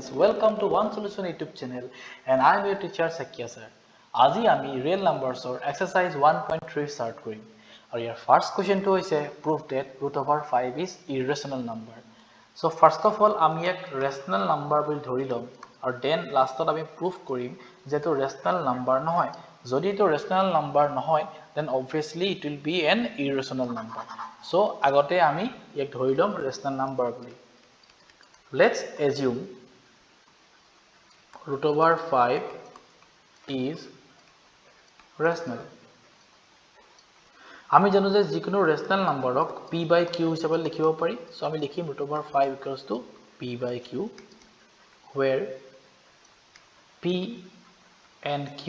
students, welcome to One Solution YouTube channel and I am your teacher Sakya sir. আজি আমি real numbers or exercise 1.3 start কৰিম আৰু ইয়াৰ first question টো হৈছে prove that root over 5 is irrational number. So first of all আমি এক rational number বুলি ধৰি লম আৰু then lastত আমি prove কৰিম যে to rational number নহয়. যদি to rational number নহয় then obviously it will be an irrational number. So আগতে আমি এক ধৰি লম rational number বুলি. Let's assume root over 5 is rational. আমি জানো যে যিকোনো rational numberক p by q হিচাপে লিখিব পাৰি সো আমি লিখিম root over 5 equals to p by q where p and q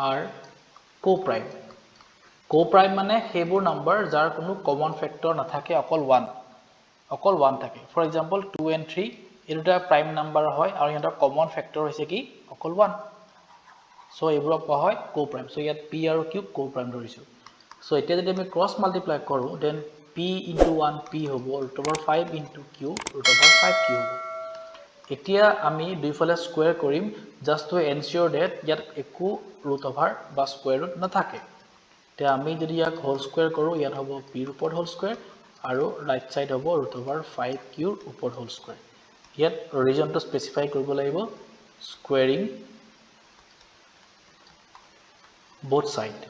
are co-prime. Co-prime মানে হেবোৰ নাম্বাৰ যাৰ কোনো কমন ফেক্টৰ নাথাকে অকল 1 থাকে ফৰ এক্সাম্পল 2 and 3 এই দুটা প্ৰাইম নাম্বাৰ হয় আৰু ইহঁতৰ কমন ফেক্টৰ হৈছে কি অকল 1 সো এইবোৰ কোৱা হয় co-prime সো ইয়াত p আৰু q co-prime ধৰিছো সো এতিয়া যদি আমি ক্ৰস মাল্টিপ্লাই কৰো দেন p into 1 p হ'ব root over 5 into q root over 5q হ'ব এতিয়া আমি দুইফালে স্কয়াৰ কৰিম জাস্ট টু এনশিওৰ দ্যাট ইয়াত একো root over বা স্কয়াৰ ৰুট নাথাকে তে আমি যদি ইয়াক হোল স্কয়াৰ কৰো ইয়াত হ'ব p ৰ ওপৰত হোল স্কয়াৰ আৰু ৰাইট সাইড হ'ব root over 5q ৰ ওপৰত হোল স্কয়াৰ ইয়াত ৰিজনটো স্পেসিফাই কৰিব লাগিব স্কয়াৰিং both side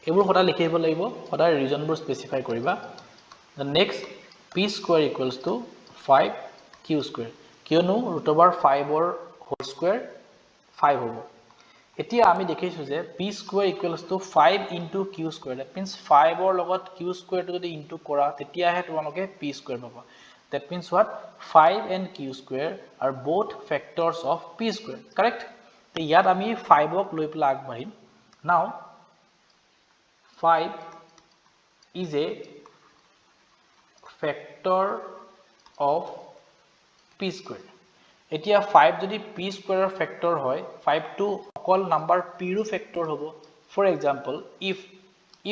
এবোৰ হটা লিখিব লাগিব হটা ৰিজনবোৰ স্পেসিফাই কৰিবা the next p square equals to 5q square কিয়নো root over 5 ৰ হোল স্কয়াৰ 5 হ'ব এতিয়া আমি দেখিছো যে p square equals to 5 into q square that means 5 ৰ লগত q square টো যদি ইনটু কৰা তেতিয়াহে তোমালোকে p square পাবা that means what 5 and q square are both factors of p square correct তে ইয়াত আমি 5 ক লৈ পেলাই আগবাঢ়িম now 5 is a factor of p square এতিয়া 5 যদি p square ৰ ফেক্টৰ হয় 5 টো অকল নাম্বাৰ p ৰ ফেক্টৰ হ'ব for example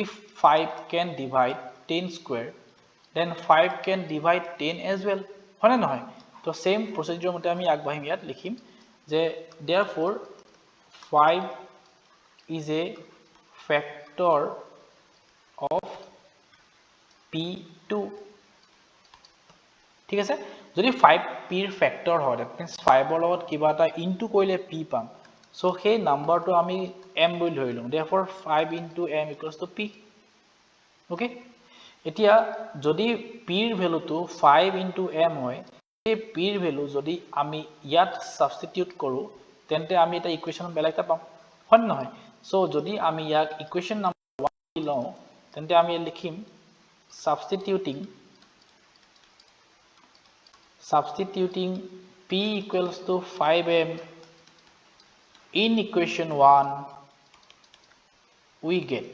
if 5 can divide 10 square then 5 can divide 10 as well হয়নে নহয় তো সেম প্ৰসিডিউৰ মতে আমি আগবাঢ়িম ইয়াত লিখিম যে therefore 5 is a factor of p2 ঠিক আছে যদি 5 p ৰ ফেক্টৰ হয় that means 5 ৰ লগত কিবা এটা ইনটু কৰিলে p পাম সো সেই নাম্বাৰটো আমি m বুলি ধৰিলো therefore 5 into m equals to p okay এতিয়া যদি p ৰ ভ্যালুটো 5 into m হয় এই p ৰ ভ্যালু যদি আমি ইয়াত সাবস্টিটিউট কৰো তেন্তে আমি এটা ইকুৱেচন বেলেগটা পাম হয় নহয় সো যদি আমি ইয়াক ইকুৱেচন নম্বৰ 1 লওঁ তেন্তে আমি লিখিম substituting p equals to 5m in equation 1 we get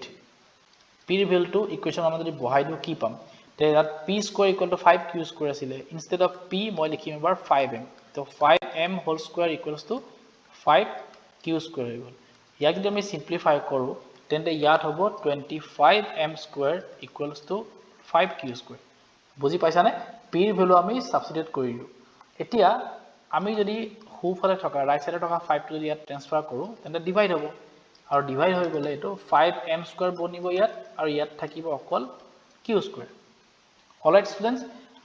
p ৰ ভ্যালুটো ইকুৱেচন আমরা যদি বহাই দিও কি পাম তে that p square equal to 5q square আছিলে instead of p মই লিখিম এবাৰ 5m তো 5m whole square equals to 5q square হৈ গল ইয়াক যদি আমি সিম্পলিফাই কৰো তেন্তে ইয়াত হ'ব 25m square equals to 5q square বুজি পাইছানে p ৰ ভ্যালু আমি সাবস্টিটিউট কৰিলো এতিয়া আমি যদি হুফালে থকা ৰাইট সাইডে থকা 5 টো ইয়াত ট্ৰান্সফাৰ কৰো তেন্তে ডিভাইড হ'ব আৰু ডিভাইড হৈ গলে এটো 5m square বনিব ইয়াত আৰু ইয়াত থাকিব অকল q square অলৰাইট স্টুডেন্টস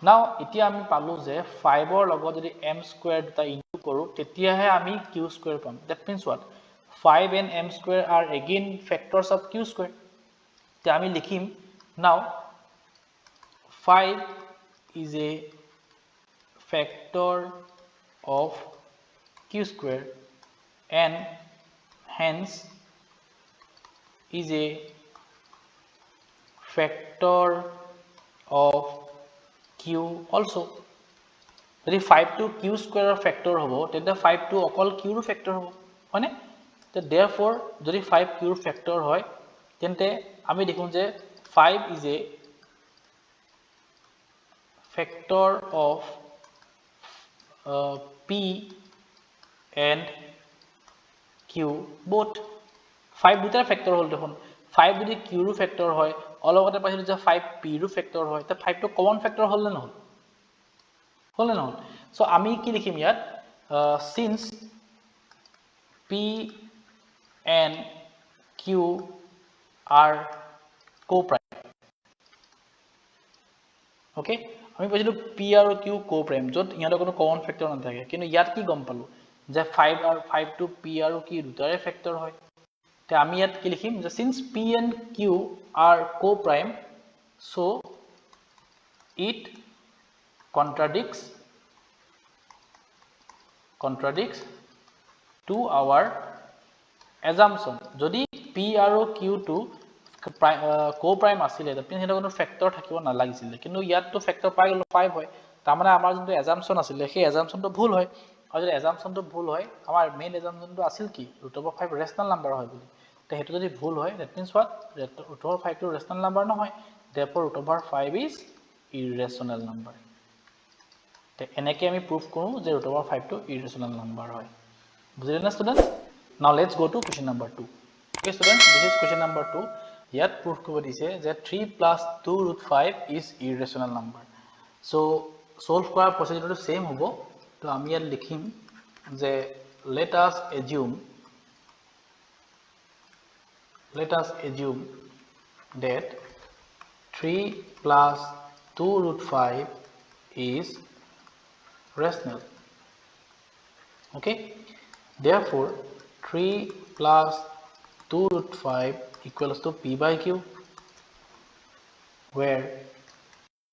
নাও এতিয়া আমি পালো যে 5 ৰ লগত যদি m square দুটা ইনটু কৰো তেতিয়াহে আমি q square পাম that means what 5 and m square are again factors of q square তে আমি লিখিম now 5 is a factor of q square and hence is a factor of q also যদি 5 to q square ৰ factor হ'ব তেন্তে 5 to অকল q ৰ factor হ'ব হয়নে তে therefore যদি 5 q ৰ ফেক্টৰ হয় তেন্তে আমি দেখোঁ যে 5 is a factor of p and q both 5 দুটাৰ ফেক্টৰ হল দেখোন 5 যদি q ৰ ফেক্টৰ হয় অলগতে পাইছিল যে 5 p ৰ ফেক্টৰ হয় তে 5 টো কমন ফেক্টৰ হল না নহল হল না সো আমি কি লিখিম ইয়াত since p and q are co-prime okay আমি বুঝিলো p আৰু q co-prime যত ইয়াৰ কোনো কমন ফ্যাক্টৰ নাথাকে কিন্তু ইয়াত কি গম পালো যে 5 আৰু 5 to p আৰু q দুটাৰে ফ্যাক্টৰ হয় তে আমি ইয়াত কি লিখিম যে since p and q are co-prime so it contradicts to our assumption যদি p আৰু q to co-prime আছিলে তাতে হেটা কোনো ফ্যাক্টৰ থাকিব না লাগিছিল কিন্তু ইয়াত তো ফ্যাক্টৰ পাই গলো 5 হয় তাৰ মানে আমাৰ যোনটো assumption আছিলে সেই assumptionটো ভুল হয় আৰু যদি assumptionটো ভুল হয় আমাৰ মেইন assumptionটো আছিল কি √5 ৰেশনাল নাম্বাৰ হয় বুলি তে হেতু যদি ভুল হয় that means what √5 টো ৰেশনাল নাম্বাৰ নহয় therefore √5 is irrational number তে এনেকে আমি প্ৰুফ কৰো যে √5 টো irrational number হয় বুজিলে না students now let's go to question number 2 okay students this is question number 2 ইয়াত প্রুফ কৰিব দিছে যে 3 plus 2√5 is irrational number so solve কৰাৰ procedure same হ'ব তো আমি ইয়াত লিখিম যে let us assume that 3 plus 2√5 is rational okay therefore 3 plus 2√5 equals to p by q where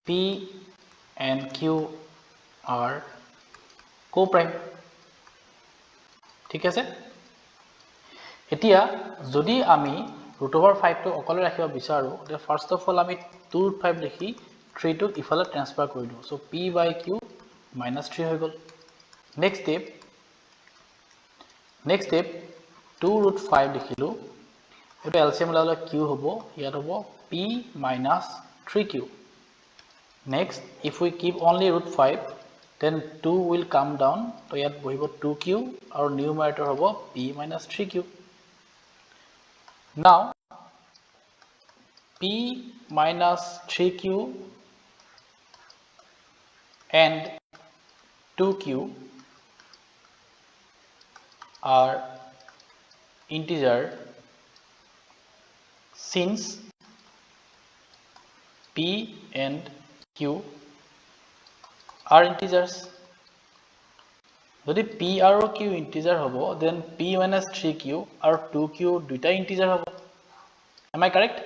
p and q are co-prime ঠিক আছে এতিয়া যদি আমি √5 টো অকলে ৰাখিব বিচাৰো তে ফাৰ্স্ট অফ অল আমি 2√5 লিখি 3 টো ইফালে ট্ৰান্সফাৰ কৰি দিও সো p by q -3 হৈ গল next step 2√5 লিখিলো এটা এলসিএম লালে q হ'ব ইয়াত হ'ব p - 3q next if we keep only √5 then 2 will come down তো ইয়াত বহিব 2q আৰু নিউমাৰেটৰ হ'ব p - 3q now p - 3q and 2q are integer since p and q are integers যদি p আৰু q integer হ'ব then p - 3q আৰু 2q দুটা integer হ'ব am I correct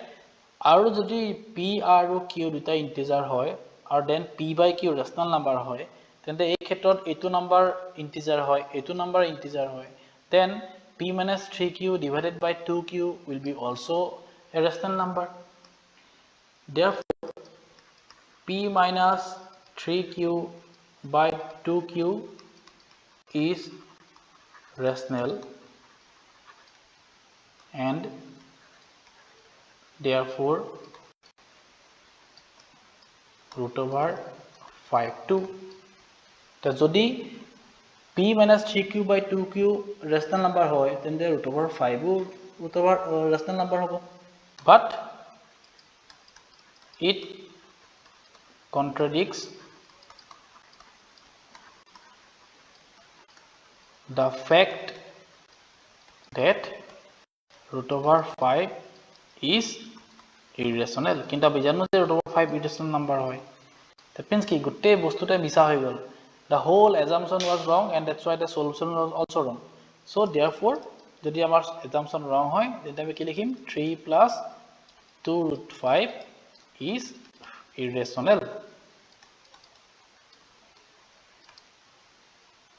আৰু যদি p আৰু q দুটা integer হয় আৰু then p by q rational number হয় তেন্তে এই ক্ষেত্ৰত এটো নাম্বাৰ integer হয় এটো নাম্বাৰ integer হয় then p - 3q divided by 2q will be also a rational number therefore p - 3q by 2q is rational and therefore √5 তো যদি p - 3q by 2q rational number হয় তেন্তে √5 rational number হ'ব but it contradicts the fact that √5 is irrational কিন্তু বিজানো যে √5 irrational number হয় that means কি গুটে বস্তুটা মিছা হৈ গল the whole assumption was wrong and that's why the solution was also wrong so therefore যদি আমাৰ assumption wrong হয় তেন্তে আমি কি লিখিম 3 plus 2√5 is irrational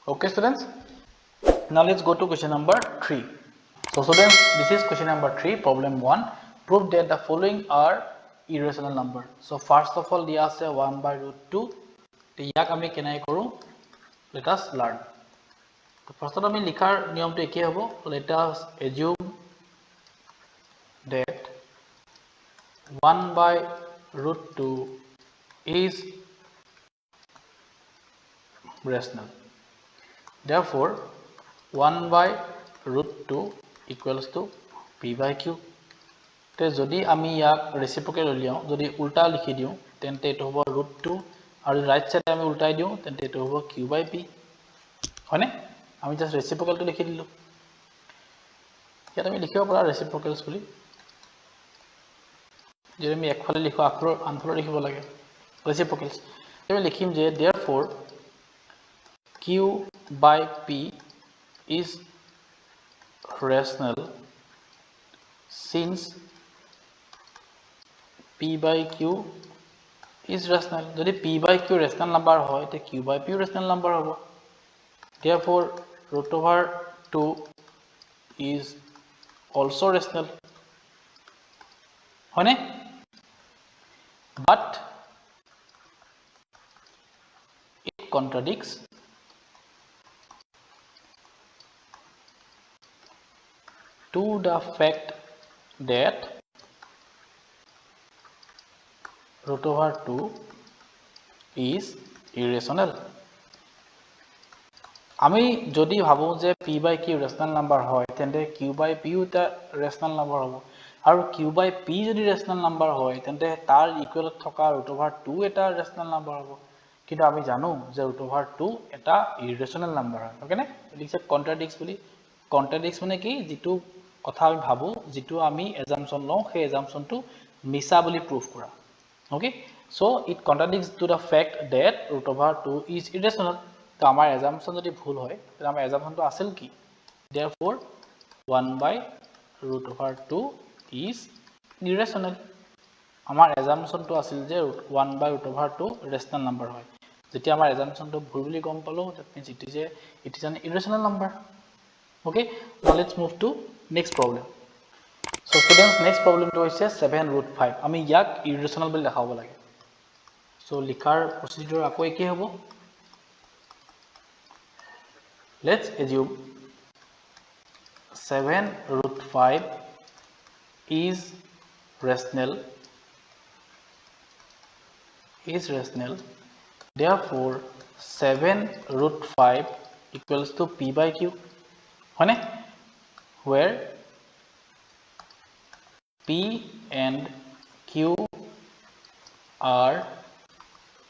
okay students now let's go to question number 3 so students this is question number 3 problem 1 prove that the following are irrational number so first of all দিয়া আছে 1/√2 তে ইয়াক আমি কেনে কৰো let us learn তো ফাৰ্স্টত আমি লিখাৰ নিয়মটো একে হ'ব let us assume that 1/√2 is rational therefore 1/√2 equals to p by q তে যদি আমি ইয়াক ৰেচিপ্ৰকেট উলিয়াও যদি উল্টা লিখি দিও তেন্তে এটো হ'ব √2 আৰু ৰাইট সাইডে আমি উল্টাই দিও তেন্তে এটো হ'ব q by p হয়নে আমি জাস্ট ৰেচিপ্ৰকেলটো লিখি দিলো ইয়াত আমি লিখিব পাৰা ৰেচিপ্ৰকেলছ বুলি যদি আমি একফালে লিখো আনফালে লিখিব লাগে ৰেচিপ্ৰকেলছ আমি লিখিম যে therefore q by p is rational since p by q is rational যদি p by q rational number হয় তে q by p rational number হ'ব therefore root over 2 is also rational হয়নে but it contradicts to the fact that root over 2 is irrational আমি যদি ভাবো যে p by q rational number হয় তেন্তে q by p এটা rational number হ'ব আৰু q by p যদি rational number হয় তেন্তে তাৰ ইকুৱেলত থকা root over 2 এটা rational number হ'ব কিন্তু আমি জানো যে root over 2 এটা irrational number হয় ওকে নে লিখছে contradicts বুলি contradicts মানে কি যেটো কথা আমি ভাবো যেটো আমি assumption লওঁ সেই assumptionটো মিছা বুলি prove কৰা okay so it contradicts to the fact that root over 2 is irrational তো আমাৰ assumption যদি ভুল হয় তাহলে আমাৰ assumptionটো আছিল কি therefore 1 by root over 2 is irrational আমাৰ assumptionটো আছিল যে 1 by root over 2 rational number হয় যেতিয়া আমাৰ assumptionটো ভুল বুলি গম পালো that means it is an irrational number okay now let's move to next problem so students next problem to hoise 7 root 5 আমি ইয়াক irrational বুলি দেখাব লাগে so লিখাৰ procedure আকৌ একে হ'ব let's assume 7 root 5 is rational therefore 7 root 5 equals to p by q হয়নে where p and q are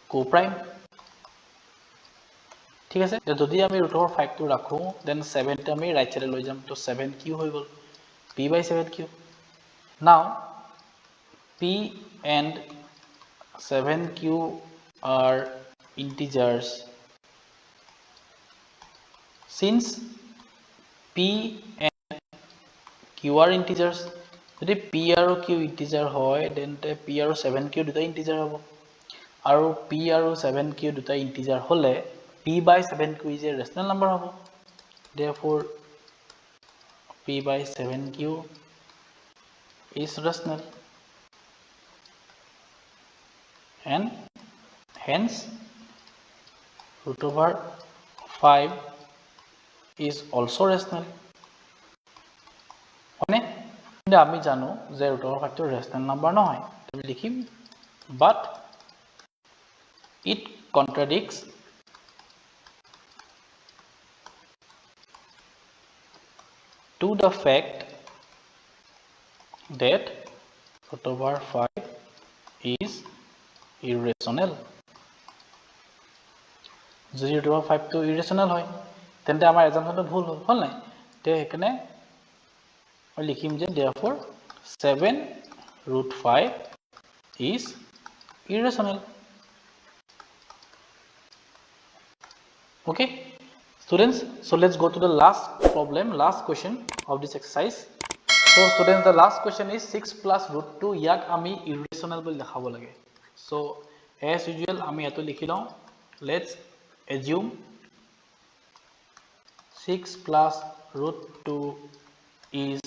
co-prime ঠিক আছে যদি আমি root over 5 টো ৰাখো then 7 টো আমি right side লৈ যাম তো 7q হৈ গল p by 7q now p and 7q are integers since p and q are integers যদি p আৰু q integer হয় then p আৰু 7q দুটা integer হ'ব আৰু p আৰু 7q দুটা integer হলে p by 7q is a rational number হ'ব therefore p by 7q is rational and hence root over 5 is also rational হয়নে কিন্তু আমি জানো যে root over 5 টো rational number নহয় আমি লিখিম but it contradicts to the fact that root over 5 is irrational যদি root over 5 টো irrational হয় তেন্তে আমাৰ assumptionটো ভুল হ'ল নাই তে এখানে আমি লিখিম যে therefore 7 root 5 is irrational okay students so let's go to the last problem last question of this exercise so students the last question is 6 plus root 2 ইয়াক আমি irrational বুলি দেখাব লাগে so as usual আমি এটো লিখি লওঁ let's assume 6 plus root 2 is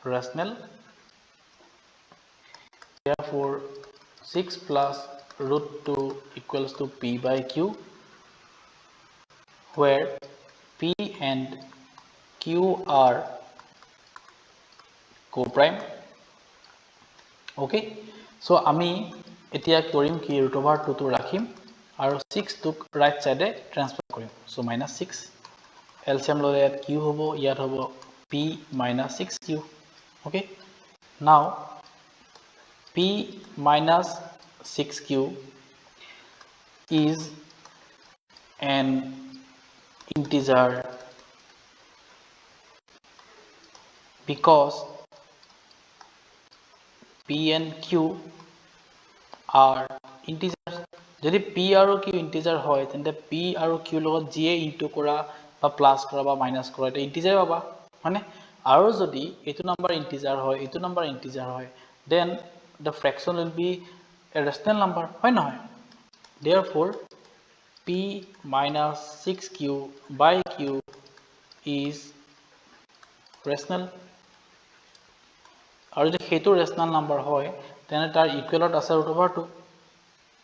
rational therefore 6 plus root 2 equals to p by q where p and q are co-prime okay so আমি এতিয়া কৰিম কি root over 2 টো ৰাখিম আৰু 6 টোক right side transfer কৰিম so -6 LCM ললে ইয়াত q হ'ব ইয়াত হ'ব p minus 6q okay now p minus 6q is an integer because p and q are integers. যদি p আৰু q integer হয় তেন্তে p আৰু q লগত যিয়ে ইনটু কৰা বা প্লাস কৰা বা মাইনাস কৰা এটা ইন্টিজাৰ পাবা মানে আৰু যদি এটো নাম্বাৰ ইন্টিজাৰ হয় এটো নাম্বাৰ ইন্টিজাৰ হয় then the fraction will be a rational number হয় নহয় therefore p minus 6q by q is rational আৰু যদি হেতু rational number হয় তেনে তাৰ ইকুৱেলত আছে √2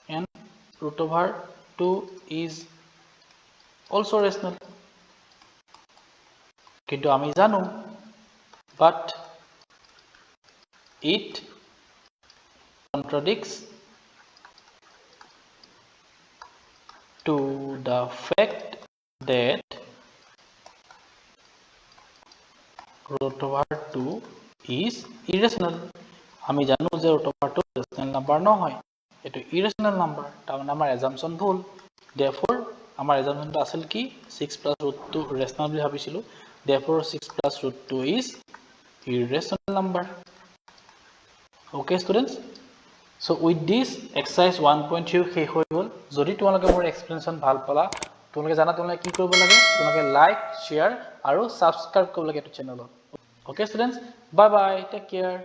and √2 is also rational কিন্তু আমি জানো but it contradicts to the fact that √2 is irrational আমি জানো যে √2 rational number নহয় এটো irrational number তাৰ মানে আমাৰ assumption ভুল therefore আমাৰ assumption টো আছিল কি 6 plus √2 rational বুলি ভাবিছিলো therefore 6 plus √2 is irrational number okay students so with this exercise 1.2 শেষ হৈ গল যদি তোমালোকে মোৰ এক্সপ্লেনেশন ভাল পালা তোমালোকে জানা তোমালোকে কি কৰিব লাগে তোমালোকে লাইক শেয়াৰ আৰু সাবস্ক্ৰাইব কৰিব লাগে এটো চেনেলত okay students bye bye take care